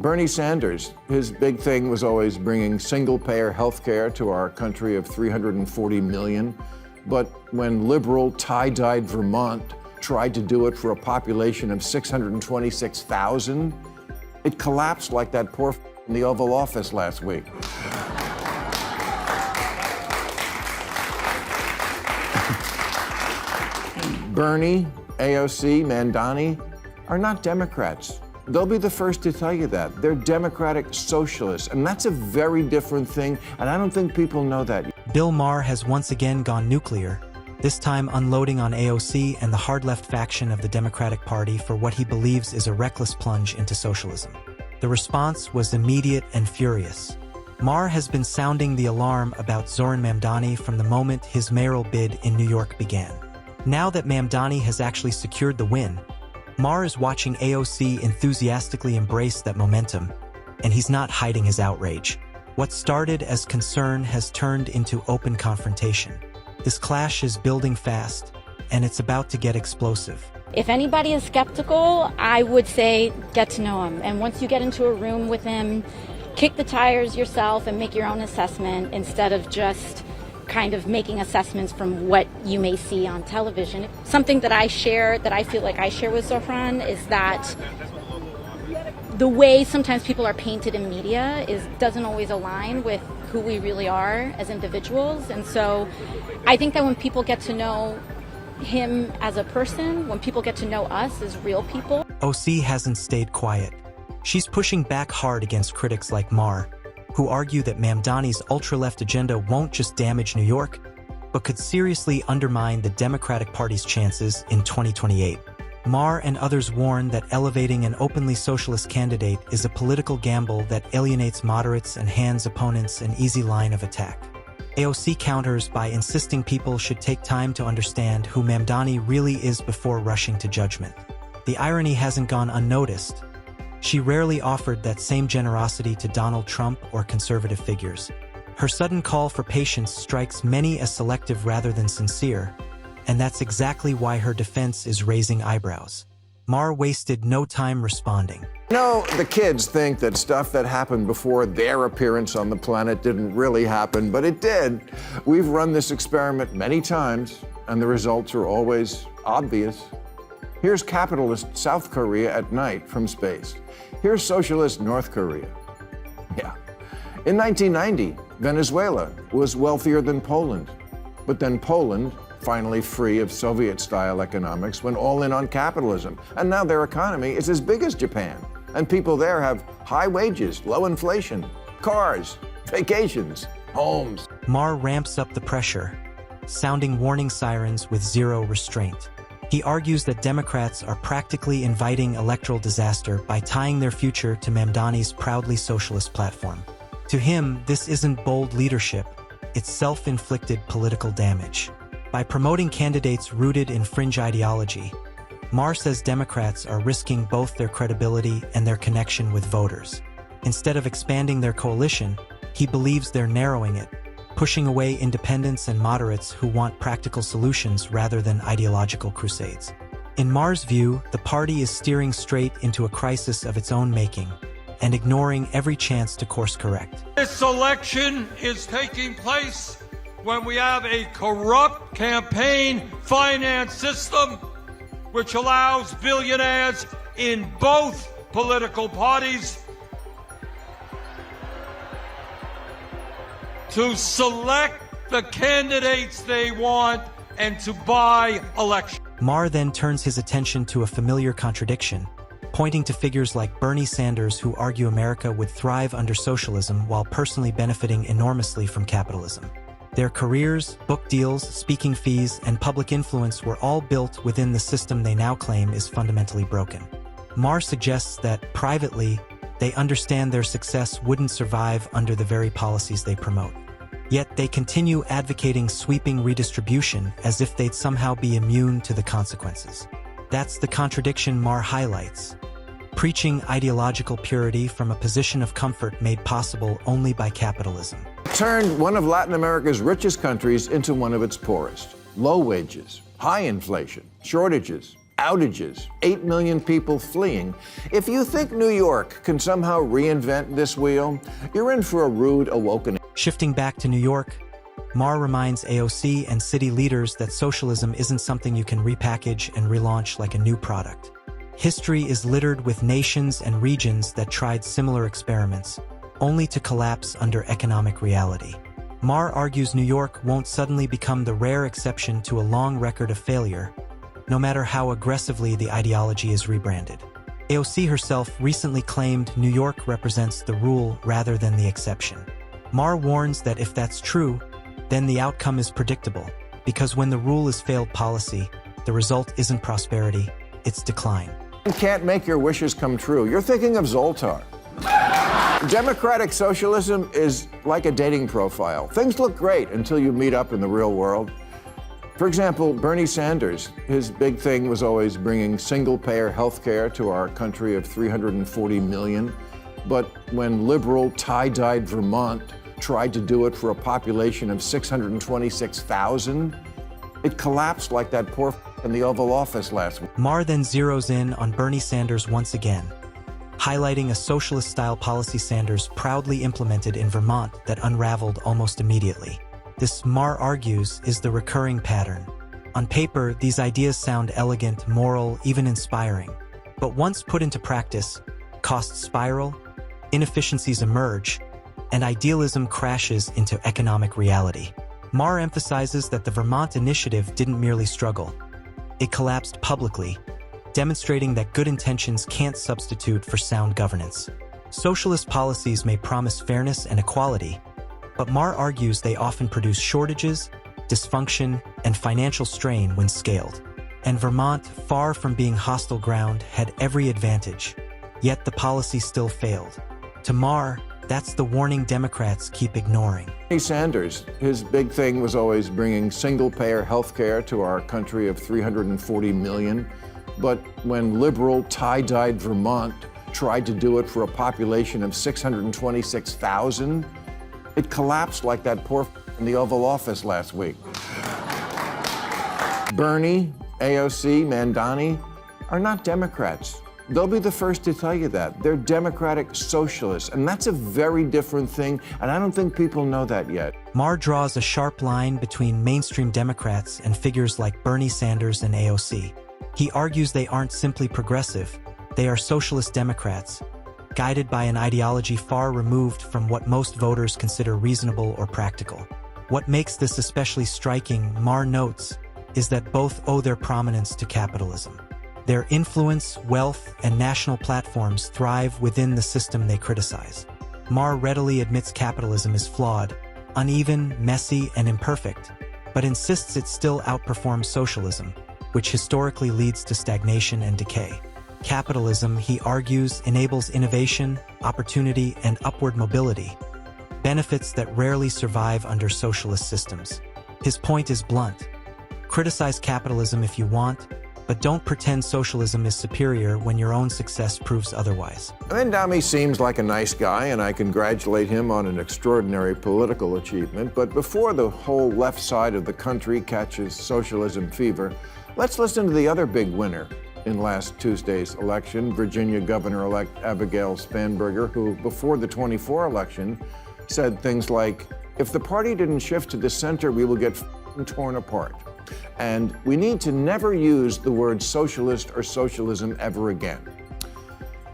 Bernie Sanders, his big thing was always bringing single-payer health care to our country of 340 million. But when liberal, tie-dyed Vermont tried to do it for a population of 626,000, it collapsed like that poor in the Oval Office last week. Bernie, AOC, Mamdani are not Democrats. They'll be the first to tell you that. They're democratic socialists, and that's a very different thing, and I don't think people know that. Bill Maher has once again gone nuclear, this time unloading on AOC and the hard-left faction of the Democratic Party for what he believes is a reckless plunge into socialism. The response was immediate and furious. Maher has been sounding the alarm about Zohran Mamdani from the moment his mayoral bid in New York began. Now that Mamdani has actually secured the win, Maher is watching AOC enthusiastically embrace that momentum, and he's not hiding his outrage. What started as concern has turned into open confrontation. This clash is building fast, and it's about to get explosive. If anybody is skeptical, I would say get to know him. And once you get into a room with him, kick the tires yourself and make your own assessment instead of just kind of making assessments from what you may see on television. Something that I share, that I feel like I share with Zohran, is that the way sometimes people are painted in media doesn't always align with who we really are as individuals. And so I think that when people get to know him as a person, when people get to know us as real people. OC hasn't stayed quiet. She's pushing back hard against critics like Maher, who argue that Mamdani's ultra-left agenda won't just damage New York, but could seriously undermine the Democratic Party's chances in 2028. Maher and others warn that elevating an openly socialist candidate is a political gamble that alienates moderates and hands opponents an easy line of attack. AOC counters by insisting people should take time to understand who Mamdani really is before rushing to judgment. The irony hasn't gone unnoticed. She rarely offered that same generosity to Donald Trump or conservative figures. Her sudden call for patience strikes many as selective rather than sincere, and that's exactly why her defense is raising eyebrows. Maher wasted no time responding. You know, the kids think that stuff that happened before their appearance on the planet didn't really happen, but it did. We've run this experiment many times, and the results are always obvious. Here's capitalist South Korea at night from space. Here's socialist North Korea. Yeah. In 1990, Venezuela was wealthier than Poland. But then Poland, finally free of Soviet-style economics, went all in on capitalism. And now their economy is as big as Japan. And people there have high wages, low inflation, cars, vacations, homes. Maher ramps up the pressure, sounding warning sirens with zero restraint. He argues that Democrats are practically inviting electoral disaster by tying their future to Mamdani's proudly socialist platform. To him, this isn't bold leadership, it's self-inflicted political damage. By promoting candidates rooted in fringe ideology, Maher says Democrats are risking both their credibility and their connection with voters. Instead of expanding their coalition, he believes they're narrowing it, pushing away independents and moderates who want practical solutions rather than ideological crusades. In Maher's view, the party is steering straight into a crisis of its own making and ignoring every chance to course correct. This election is taking place when we have a corrupt campaign finance system which allows billionaires in both political parties to select the candidates they want and to buy elections. Maher then turns his attention to a familiar contradiction, pointing to figures like Bernie Sanders who argue America would thrive under socialism while personally benefiting enormously from capitalism. Their careers, book deals, speaking fees, and public influence were all built within the system they now claim is fundamentally broken. Maher suggests that, privately, they understand their success wouldn't survive under the very policies they promote. Yet they continue advocating sweeping redistribution as if they'd somehow be immune to the consequences. That's the contradiction Maher highlights, preaching ideological purity from a position of comfort made possible only by capitalism. Turned one of Latin America's richest countries into one of its poorest. Low wages, high inflation, shortages, outages, 8 million people fleeing. If you think New York can somehow reinvent this wheel, you're in for a rude awakening. Shifting back to New York, Maher reminds AOC and city leaders that socialism isn't something you can repackage and relaunch like a new product. History is littered with nations and regions that tried similar experiments, only to collapse under economic reality. Maher argues New York won't suddenly become the rare exception to a long record of failure, no matter how aggressively the ideology is rebranded. AOC herself recently claimed New York represents the rule rather than the exception. Maher warns that if that's true, then the outcome is predictable, because when the rule is failed policy, the result isn't prosperity, it's decline. You can't make your wishes come true. You're thinking of Zoltar. Democratic socialism is like a dating profile. Things look great until you meet up in the real world. For example, Bernie Sanders, his big thing was always bringing single-payer health care to our country of 340 million. But when liberal, tie-dyed Vermont tried to do it for a population of 626,000, it collapsed like that poor in the Oval Office last week. Maher then zeroes in on Bernie Sanders once again, highlighting a socialist-style policy Sanders proudly implemented in Vermont that unraveled almost immediately. This, Maher argues, is the recurring pattern. On paper, these ideas sound elegant, moral, even inspiring. But once put into practice, costs spiral, inefficiencies emerge, and idealism crashes into economic reality. Maher emphasizes that the Vermont initiative didn't merely struggle. It collapsed publicly, demonstrating that good intentions can't substitute for sound governance. Socialist policies may promise fairness and equality, but Maher argues they often produce shortages, dysfunction, and financial strain when scaled. And Vermont, far from being hostile ground, had every advantage, yet the policy still failed. To Maher, that's the warning Democrats keep ignoring. Bernie Sanders, his big thing was always bringing single-payer health care to our country of 340 million. But when liberal, tie-dyed Vermont tried to do it for a population of 626,000, it collapsed like that poor in the Oval Office last week. Bernie, AOC, Mamdani are not Democrats. They'll be the first to tell you that. They're democratic socialists, and that's a very different thing, and I don't think people know that yet. Maher draws a sharp line between mainstream Democrats and figures like Bernie Sanders and AOC. He argues they aren't simply progressive, they are socialist Democrats, guided by an ideology far removed from what most voters consider reasonable or practical. What makes this especially striking, Maher notes, is that both owe their prominence to capitalism. Their influence, wealth, and national platforms thrive within the system they criticize. Maher readily admits capitalism is flawed, uneven, messy, and imperfect, but insists it still outperforms socialism, which historically leads to stagnation and decay. Capitalism, he argues, enables innovation, opportunity, and upward mobility, benefits that rarely survive under socialist systems. His point is blunt. Criticize capitalism if you want, but don't pretend socialism is superior when your own success proves otherwise. Mamdani seems like a nice guy, and I congratulate him on an extraordinary political achievement. But before the whole left side of the country catches socialism fever, let's listen to the other big winner in last Tuesday's election, Virginia Governor-elect Abigail Spanberger, who, before the 24 election, said things like, "If the party didn't shift to the center, we will get torn apart. And we need to never use the word socialist or socialism ever again."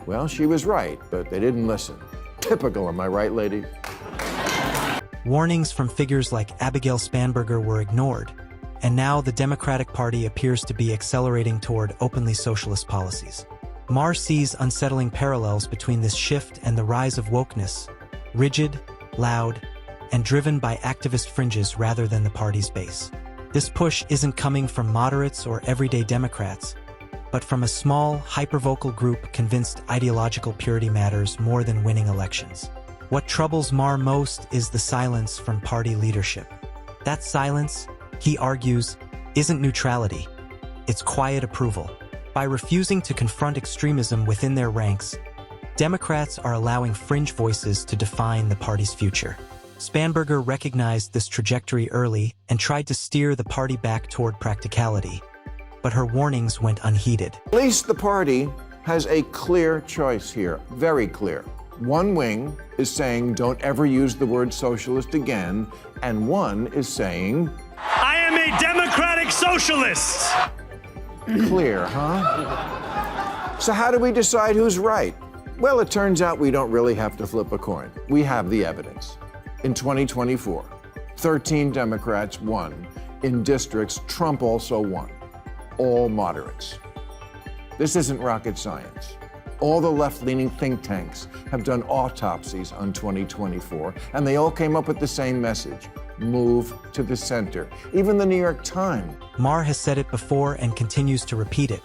Well, she was right, but they didn't listen. Typical, am I right, ladies? Warnings from figures like Abigail Spanberger were ignored, and now the Democratic Party appears to be accelerating toward openly socialist policies. Maher sees unsettling parallels between this shift and the rise of wokeness, rigid, loud, and driven by activist fringes rather than the party's base. This push isn't coming from moderates or everyday Democrats, but from a small, hypervocal group convinced ideological purity matters more than winning elections. What troubles Maher most is the silence from party leadership. That silence, he argues, isn't neutrality, it's quiet approval. By refusing to confront extremism within their ranks, Democrats are allowing fringe voices to define the party's future. Spanberger recognized this trajectory early and tried to steer the party back toward practicality. but her warnings went unheeded. At least the party has a clear choice here, very clear. One wing is saying don't ever use the word socialist again, and one is saying, I am a democratic socialist. Clear, huh? So how do we decide who's right? Well, it turns out we don't really have to flip a coin. We have the evidence. In 2024, 13 Democrats won. In districts, Trump also won. All moderates. This isn't rocket science. All the left-leaning think tanks have done autopsies on 2024, and they all came up with the same message: move to the center. Even the New York Times. Maher has said it before and continues to repeat it.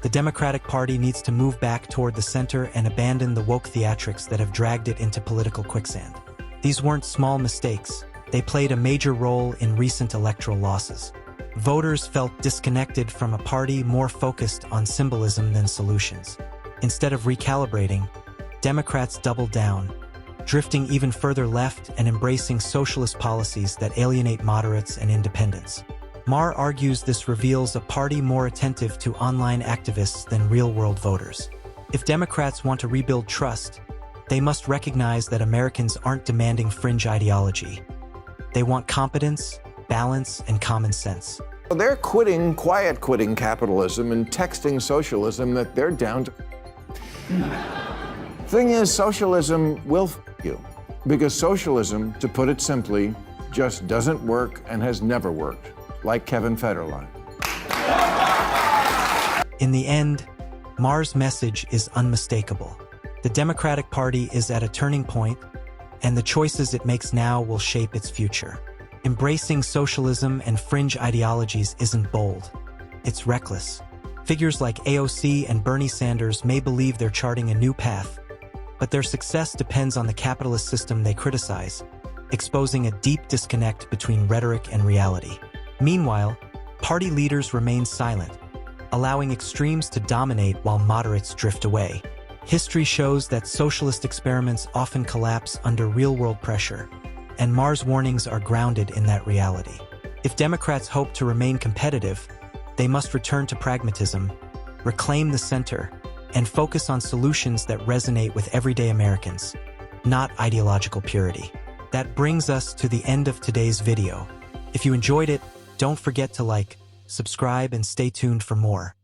The Democratic Party needs to move back toward the center and abandon the woke theatrics that have dragged it into political quicksand. These weren't small mistakes. They played a major role in recent electoral losses. Voters felt disconnected from a party more focused on symbolism than solutions. Instead of recalibrating, Democrats doubled down, drifting even further left and embracing socialist policies that alienate moderates and independents. Maher argues this reveals a party more attentive to online activists than real-world voters. If Democrats want to rebuild trust, they must recognize that Americans aren't demanding fringe ideology. They want competence, balance, and common sense. They're quiet quitting capitalism and texting socialism that they're down to. Thing is, socialism will f you. Because socialism, to put it simply, just doesn't work and has never worked. Like Kevin Federline. In the end, Maher's message is unmistakable. The Democratic Party is at a turning point, and the choices it makes now will shape its future. Embracing socialism and fringe ideologies isn't bold. It's reckless. Figures like AOC and Bernie Sanders may believe they're charting a new path, but their success depends on the capitalist system they criticize, exposing a deep disconnect between rhetoric and reality. Meanwhile, party leaders remain silent, allowing extremes to dominate while moderates drift away. History shows that socialist experiments often collapse under real-world pressure, and Maher's warnings are grounded in that reality. If Democrats hope to remain competitive, they must return to pragmatism, reclaim the center, and focus on solutions that resonate with everyday Americans, not ideological purity. That brings us to the end of today's video. If you enjoyed it, don't forget to like, subscribe, and stay tuned for more.